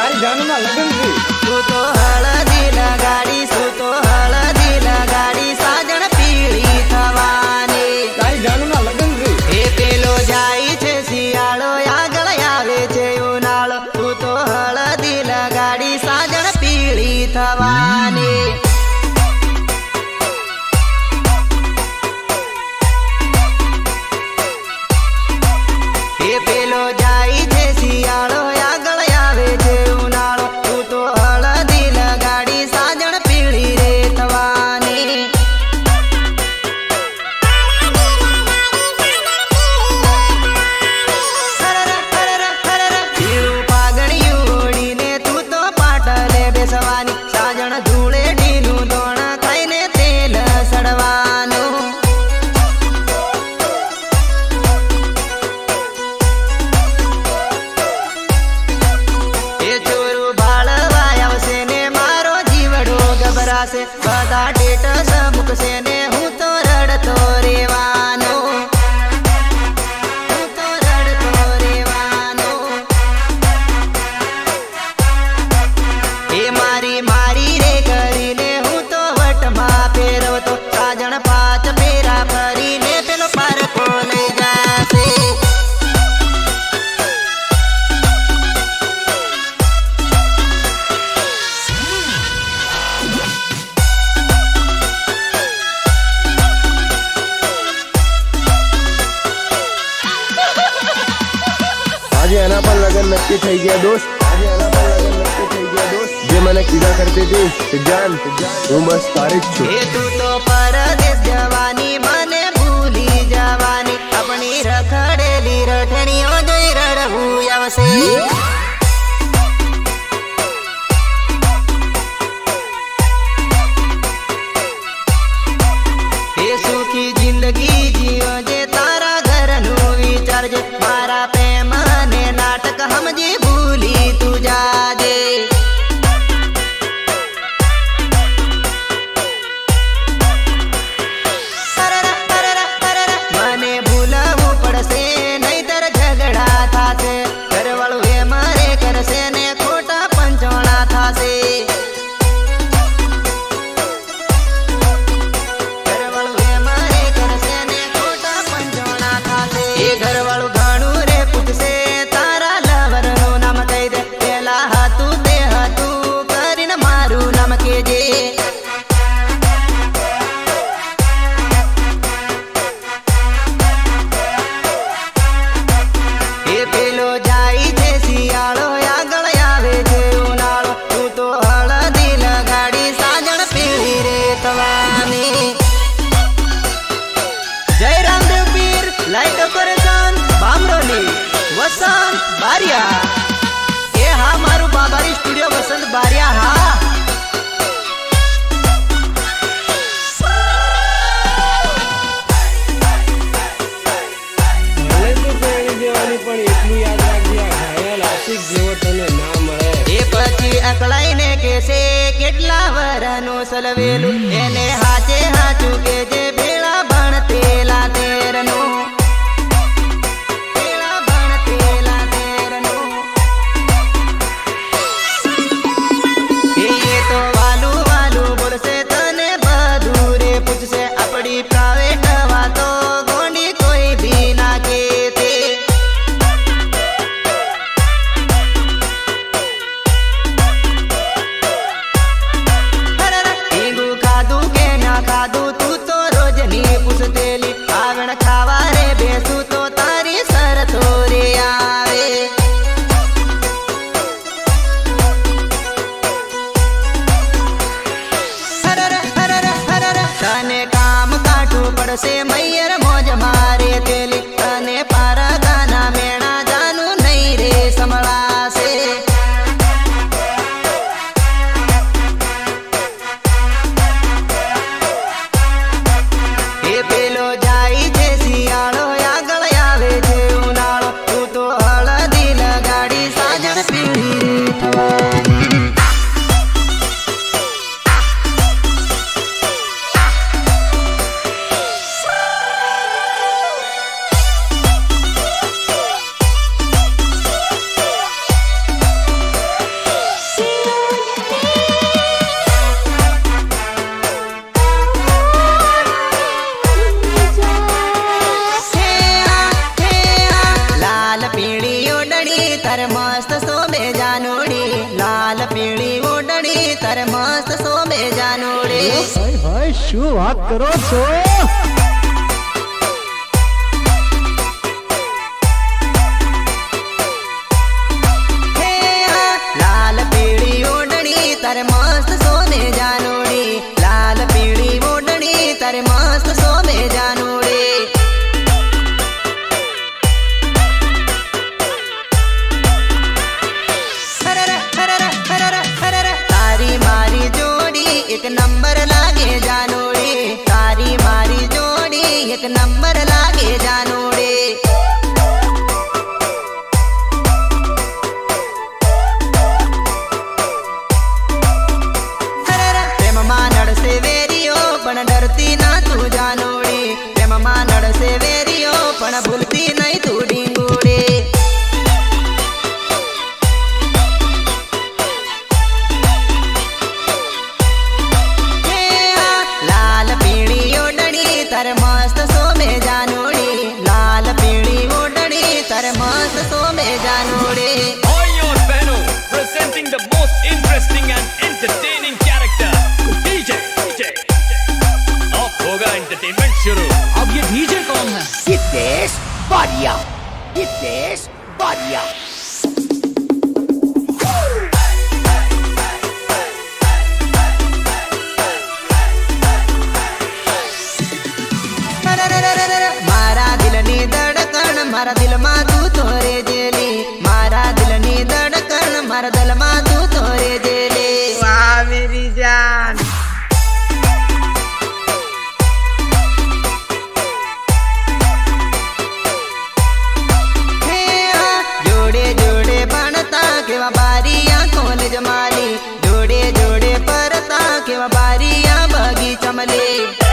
તારી જાનમાં લગન છે તું તો હળદી લગાડી શું તો હળદી લગાડી સાજણ પીળી થવાની તારી જાનમાં લગન છે એ પેલો જાય છે શિયાળો આગળ આવે છે ઉનાળો તું તો હળદી લગાડી સાજણ પીળી થવાની એ પેલો જાય છે શિયાળો આગળ આવે છે ઉનાળો તું તો હળદી લગાડી સાજણ પીળી રે થવાની પીળું પાઘડિયું ઓળીને તું તો પાટલે બેસવાની સાજણ ધૂળેટીનું દોણ ખાઈને તેલ સડવાનું એ ચોરું ભાળવા આવશે ને મારો જીવડો ગભરાશે બધા ટેટસ મૂકશે ને હું તો રડતો રેવાનો હું તો રડતો રેવાનો એ મારી મારી રે કરીને હું તો વટમાં ફેરવતો સાજણ પાંચ ફેરા ફરીને પેલો પારકો લઈ જશે આજે એના પર લગન નક્કી થઈ ગયા દોસ્ત આજે એના પર લગન નક્કી થઈ ગયા દોસ્ત જે મને કીધા કરતી હતી કે જાન હું બસ તારી જ છું એ તું તો પરદેશ જવાની મને ભૂલી જવાની આપણી રખડેલી રઠણીઓ જોઈ રડવું આવશે એ સુખી જિંદગી જીવજે તારા ઘરનું વિચારજે મારા પ્રેમ ને નાટક સમજી ભૂલી તું જાજે મને ભૂલવું પડશે નહીતર ઝઘડા થાશે ઘરવાળું એ મારે કરશે ને ખોટા પંચોણા થાશે ઘરવાળું એ મારે કરશે ને ખોટા પંચોણા થાશે એ ઘરવાળું ઘણું રે પૂછશે તારા લવરનું નામ કહી દે પેલા હતું તે હતું કરીને મારું નામ કેજે એ પેલો જાય છે શિયાળો આગળ આવે છે ઉનાળો તું તો હળદી લગાડી સાજણ પીળી રે થવાની જય રામદેવ પીર લાઈટ ડેકોરેશન બામરોલી વસંત બારિયા એ હા મારું બાબારી સ્ટુડિયો વસંત બારિયા હા મને તો પહેરી દેવાની પણ એટલું યાદ રાખજે આ ઘાયલ આશિક જેવો તને ના મળે એ પછી અકળાઈને કેસે કેટલા વરનું સલવેલું એને હાચે હાચું કે જે ભેળા ભણતેલા તેરનું ભેળા ભણતેલા તેરનું એ તો વાલું વાલું બોલશે તને બધું રે પૂછશે આપણી પ્રાઇવેટ વાતો ગોંડી કોઈ બી ના કે તે ઈંગું ખાધું કે ના ખાધું તું તો રોજની પૂછતેલી આવણ ખાવા રે બેસું તો તારી શરતો રે આવે તને કામ કાઢવું પડશે મૈયર મોજ મારે તેલી તને પારગાના મેણા જાનું નહીં રે સંભળાશે એ પેલો જાય છે શિયાળો આગળ આવે છે ઉનાળો તું તો હળદી લગાડી સાજણ પીળી રે થવાની તારે મસ્ત સોબે જાનુડી લાલ પીળી ઓઢણી તારે મસ્ત સોબે જાનુડી ભાઈ ભાઈ શું વાત કરો છો હે લાલ પીળી ઓઢણી તારે મસ્ત સોબે જાનુડી લાલ પીળી ઓઢણી તારે મસ્ત સોબે જાનુડી તારી મારી જોડી એક નંબર લાગે જાનોડી તારી મારી જોડી એક નંબર લાગે જાનોડી પ્રેમમાં નડશે વેરીઓ પણ ડરતી ના તું જાનોડી પ્રેમમાં નડશે વેરીઓ પણ ભૂલતી નહીં તું ડીંગોડી તારે મસ્ત સોમે જાનુડી લાલ પીળી ઓઢણી તારે મસ્ત some જાનુડી On your panel, presenting the most interesting and entertaining character, DJ. अब होगा entertainment शुरू। अब ये डीजे कौन है Hitesh Badia. Hitesh Badia. મારા દિલની ધડકણ મારા દિલમાં તું તો રે જેલી મારા દિલની ધડકણ મારા દિલમાં તું તો રે જેલી વાહ મેરી જાન જોડે જોડે ભણતા કેવા બારીયા કોલેજ માલી જોડે જોડે પરતા કેવા બારીયા બગીચા મલી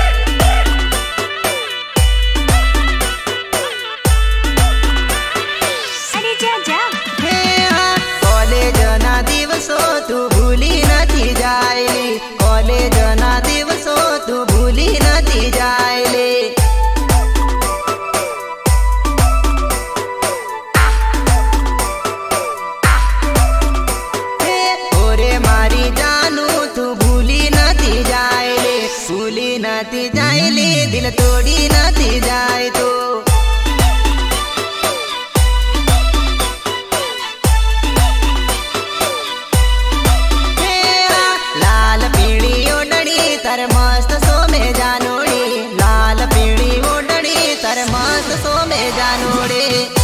કોલેજના દિવસો તું ભૂલી નથી જાયલી કોલેજના દિવસો તું ભૂલી નથી જાયલી ઓરે મારી જાનું તું ભૂલી નથી જાયલી ભૂલી નથી જાયલી દિલ તોડી નથી જાય તો તારે મસ્ત સોમે જાનુડી લાલ પીળી ઓઢણી તારે મસ્ત સોમે જાનુડી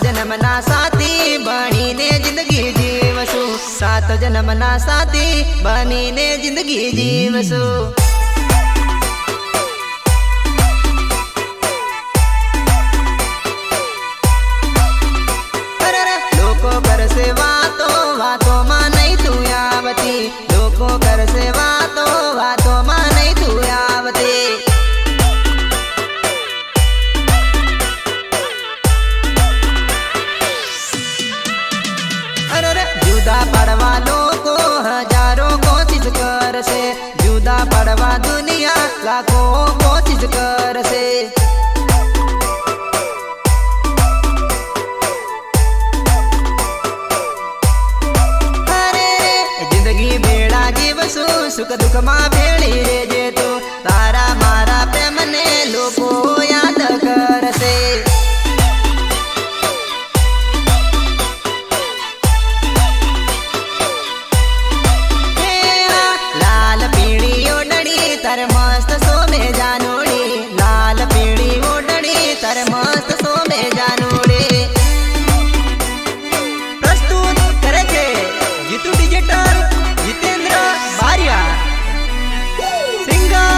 જન્મના સાથી બનીને જિંદગી જીવશું સાત જન્મના સાથી બનીને જિંદગી જીવશું લોકો કરશે વાતો વાતોમાં નહીં તું આવતી લોકો કરશે વાતો વાતોમાં નહીં તું આવતી જુદા પડવા લોકો હજારો કોશિશ કરશે જુદા પડવા દુનિયા લાખો કોશિશ કરશે અરે જિંદગી ભેળા જીવશું સુખ દુઃખમાં ભેળી રેજે તું તારા મારા પ્રેમને લોકો યાદ કરશે તારે મસ્ત સોમે જાનુડી લાલ પીળી ઓઢણી તારે મસ્ત સોમે જાનુડી પ્રસ્તુત કરે છે જીતુ ડિજિટલ જીતેન્દ્ર બારિયા સિંગર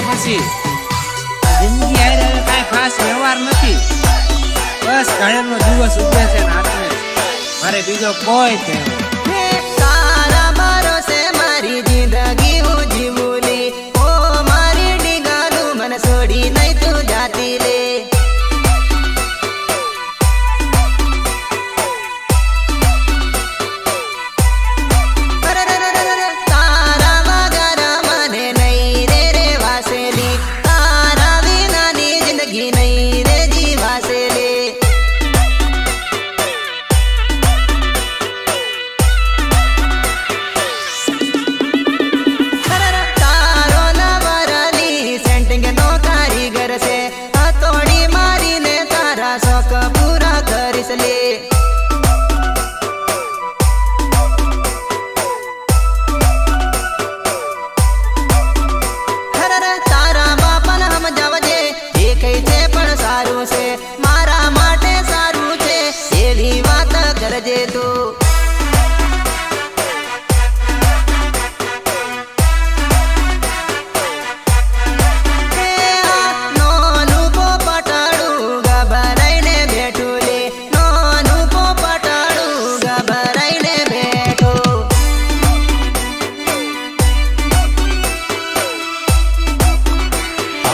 પછી જિંદગી હારે હવે કાંઈ ખાસ વ્યવહાર નથી. બસ ઘરેનો દિવસ ઉગે છે ને આટલે મારે બીજો કોઈ છે તારા ભરોસે મારી જિંદગી હું જીવું લે. ઓ મારી ડીગાનું મન છોડી નહીં તું જાતી લે. તારા વગર મને નહીં રે રેવાસેલી. તારા વિનાની જિંદગી નહીં રે જીવાસેલી. તારો નવરલી સેન્ટિંગ નો કારીગર છે. હથોડી મારીને તારા શોખ પૂરા કરીશ લે. તારા બાપાને સમજાવજે એ કઈ છે પણ સારું છે. મારા માટે સારું છે એવી વાત કરજે તું. નોનું પોપટાડું ગભરાઈને બેઠું લે. નોનું પોપટાડું ગભરાઈને બેઠું.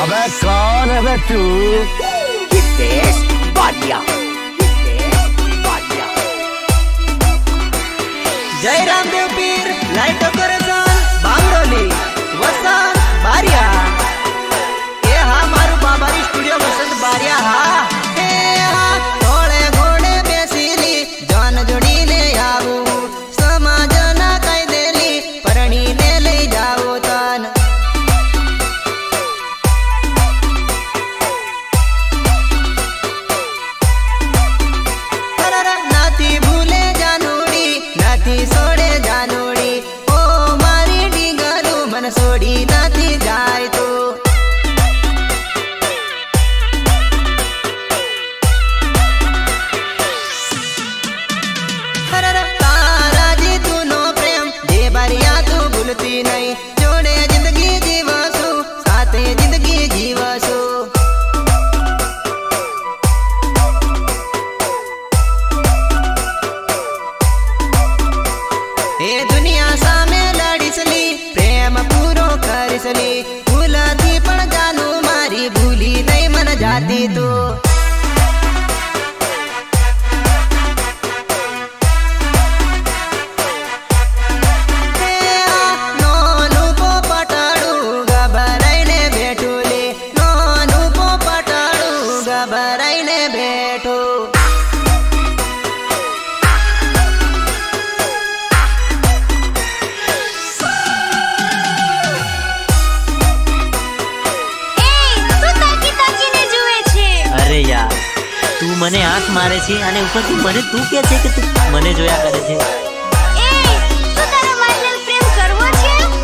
अबे कौन है बे तू? Hitesh Badia. Hitesh Badia. જય રામદેવ પીર લાઈટો કરજન બાંગરોલી વસંત બારિયા. એ હા મારું બાબારી સ્ટુડિયો વસંત બારિયા. હા એ હા ઘોડે ઘોડે બેસીલી જાન જોડીને આવું. સમાજના કાયદેલી પરણીને લઈ જાઓ તન. નથી ભૂલે જાનુડી નથી છોડે જાનુડી. ઓ મારી ડીંગલું મન છોડી નથી જાય તો. તારા જીતુનો પ્રેમ જે બારિયા તું ભૂલતી નહીં. જોડે જિંદગી જીવશું સાથે જિંદગી જીવશું. એ દુનિયા સામે લડીશલી પ્રેમ પૂરો કરીશલી. ભૂલથી પણ જાનું મારી ભૂલી નહીં મન જાતી તું. નોનું પોપટાડું ગભરાઈને બેઠું લે. નોનું પોપટાડું ગભરાઈને બેઠું. અરે યાર તું મને આંખ મારે છે અને ઉપરથી મને તું કહે છે કે તું મને જોયા કરે છે.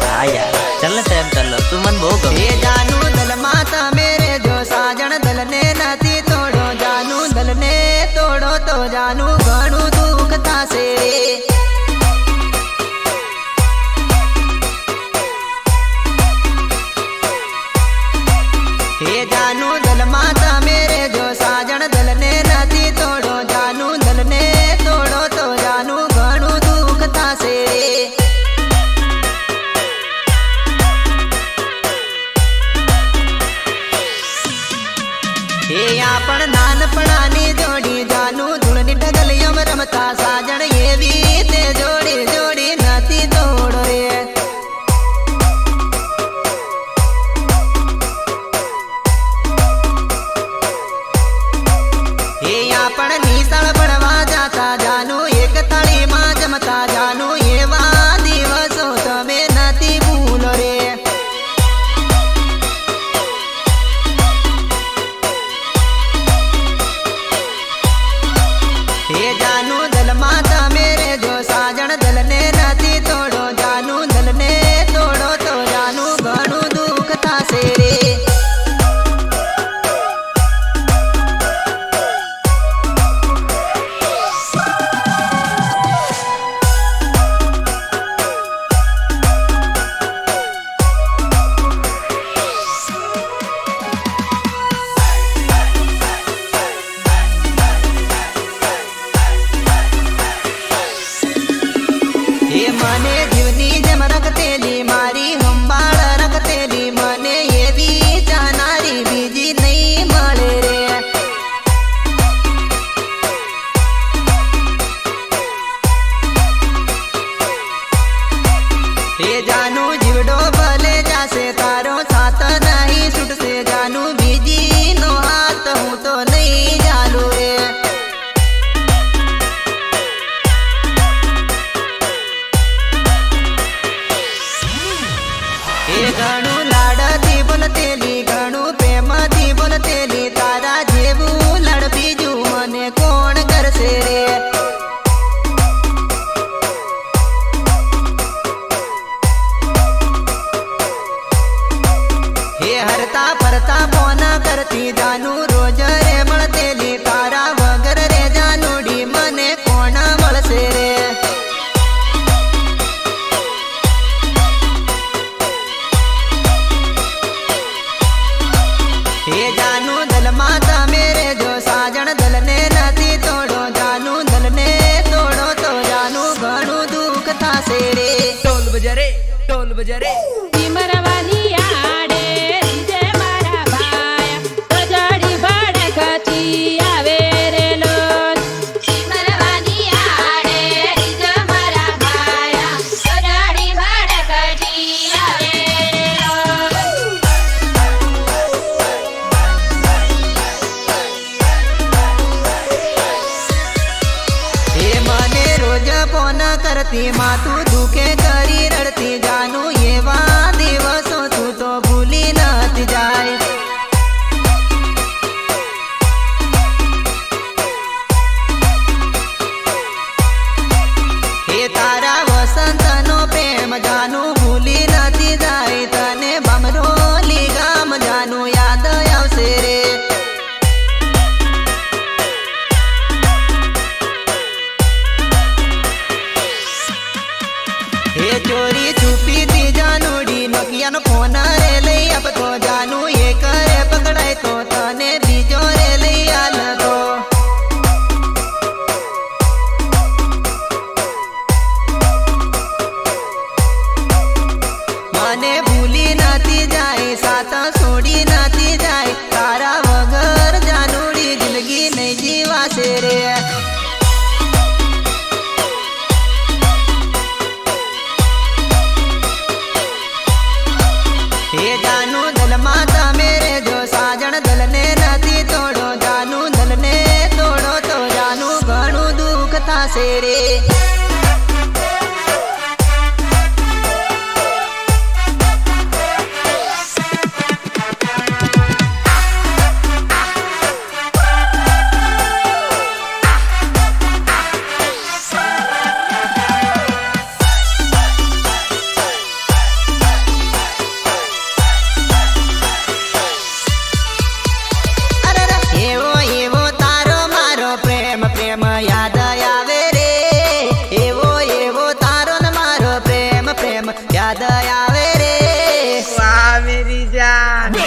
હા યાર ચાલ ને પ્રેમ કર લો તું મને બહુ ગમે. એ જાનું દલમાં તમે રે જો સાજણ દલને નથી તોડો. જાનું દલને તોડો તો જાનું ઘણું દુઃખ થાશે. હે જાનું દલમાં તમે રે જો સાજણ દલને નથી તોડો. જાનું દલને તોડો તો જાનું ઘણું દુઃખ થાશે. એ આપણ નાનપણાની જોડી જાનું ધૂળની ઢગલીયમ રમતા સાજણ એવી તે જોડી જોડી નથી તોડો રે. એ આપણ નિશાળ ભણવા જાતા જાનું એક થાળીમાં જમતા જાનું એવા દિવસો તમે નથી ભૂલો રે. એ ઘણું લાડથી બોલતેલી ઘણું પ્રેમથી બોલતેલી તારા જેવું લડ બીજું મને કોણ કરશે રે હે હરતા ફરતા ફોના કરતી જાનું રોજ રે મળતેલી તારા વગર રે જાનુડી મને કોણ મળશે રે હે જાનું દલમાં તમે રે જો સાજણ દલને નથી તોડો જાનું દલને તોડો તો જાનું ઘણું દુઃખ થાશે રે ઢોલ બજા રે ઢોલ બજા રે મરવાની આડે રીજે મારા ભાઈ તજડી ભડકતી આવે રે લોલ મરવાની આડે રીજે મારા ભાઈ તજડી ભડકતી આવે રે લોલ હે મને રોજ ફોન કરતી માથું દુખે કરી રડતી જાનું એવા દિવસો તું તો ભૂલી નથી જાય હે તારા વસંતનો પ્રેમ જાનું ભૂલી નથી જાય તને બમરોલી ગામ જાનું યાદ આવશે રે હે ચોરી છુપી થી જાનુડી નોકિયાનો ફોન રે લઈ આપતો જાનું એક રે પકડાય તો તને બીજો રે લઈ આલતો મને ભૂલી નથી જાય સાથ છોડી નથી જાય તારા વગર જાનુડી જિંદગી નહીં જીવાશે રે હે જાનું દલમાં તમે રે જો સાજણ દલને નથી તોડો જાનું દલને તોડો તો જાનું ઘણું દુઃખ થાશે રે એવો એવો તારો મારો પ્રેમ પ્રેમ યાદ આવે રે એવો એવો તારો ને મારો પ્રેમ પ્રેમ યાદ આવે રે વાહ મેરી જાન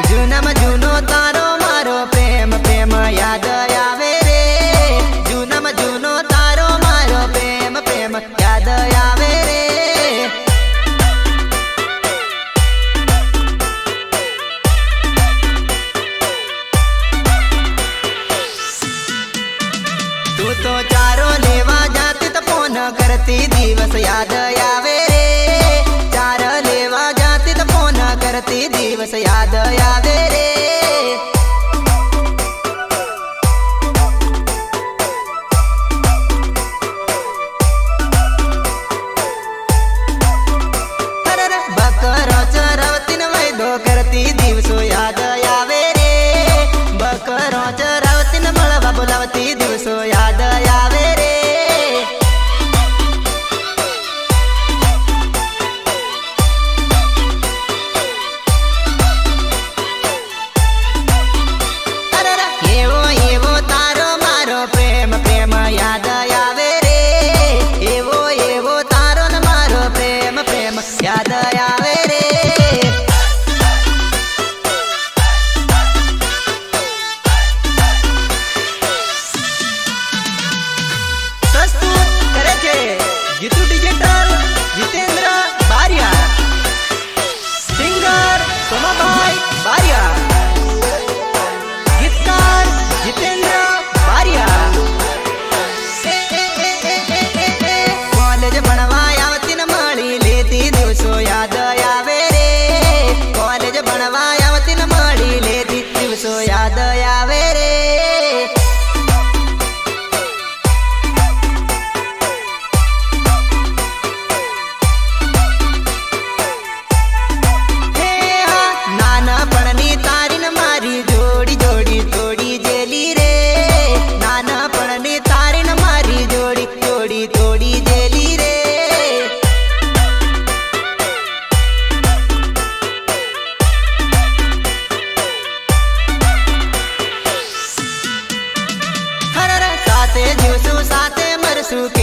જૂનામાં જૂનો તારો મારો પ્રેમ પ્રેમ યાદ આવે રે જૂનામાં જૂનો તારો મારો પ્રેમ પ્રેમ યાદ આવે રે તું તો ચારો લેવા જાતી તો ફોન કરતી દિવસ યાદ આવે રે ચાર લેવા જાતી તો ફોન કરતી દિવસ યાદ આવે રે બકરો ચરવતી ને વૈદો કરતી દિવસો યાદ આવે રે બકરો ચરવતી ને મળવા બોલાવતી દિવસો યાદ આવે રે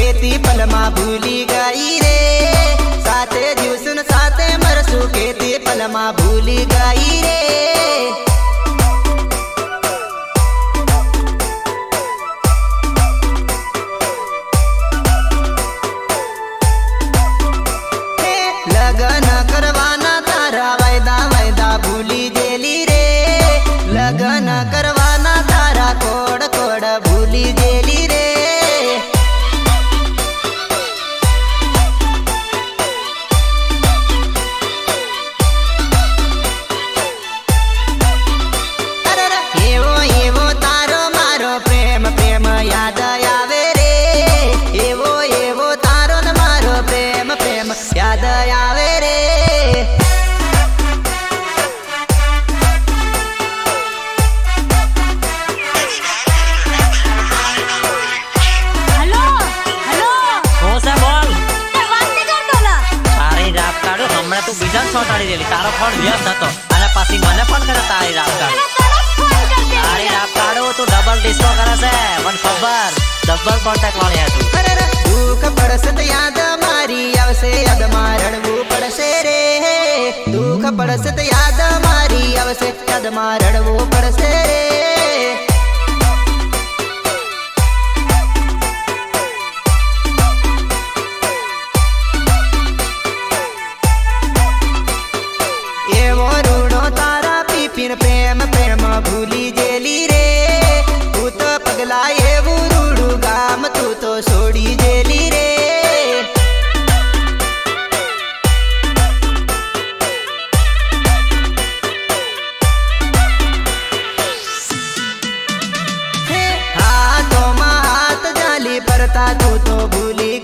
કેતી પલમાં ભૂલી ગઈ રે સાથે જીવસુન સાથે મરસું કેતી પલમાં ભૂલી ગઈ રે લગન કરવાના તારા વાયદા વાયદા ભૂલી ગયેલી રે લગન કરવાના તારા કોડ કોડ ભૂલી ગયેલી રે એવો એવો તારો મારો પ્રેમ પ્રેમ યાદ આવે રે એવો એવો તારો ને મારો પ્રેમ પ્રેમ યાદ આવે રે હલો હલો હું છે બોલ તે વાત નહીં કરતો લા તારી રાત કાઢો હમણાં તું બીજા ચોટાડી દેલી તારો ફોન વ્યસ્ત હતો અને પાછી મને ફોન કરે તારી રાત કાઢો તને તરત ફોન કરતી તારી રાત કાઢો તું ડબલ ડિસ્કો કરે છે મને ખબર ડબલ કોન્ટેક્ટ વાળી હતું અરે રે, દુઃખ પડશે તો યાદ મારી આવશે યાદમાં રડવું પડશે રે દુઃખ પડશે તો યાદ મારી આવશે યાદમાં રડવું પડશે રે એવો રૂડો તારા પીપીન પ્રેમ પ્રેમ ભૂલી ગયેલી રે તું તો પગલા એવું રૂડું ગામ તું તો છોડી ગયેલી રે હે હાથોમાં હાથ જાલી પરતા તું તો ભૂલી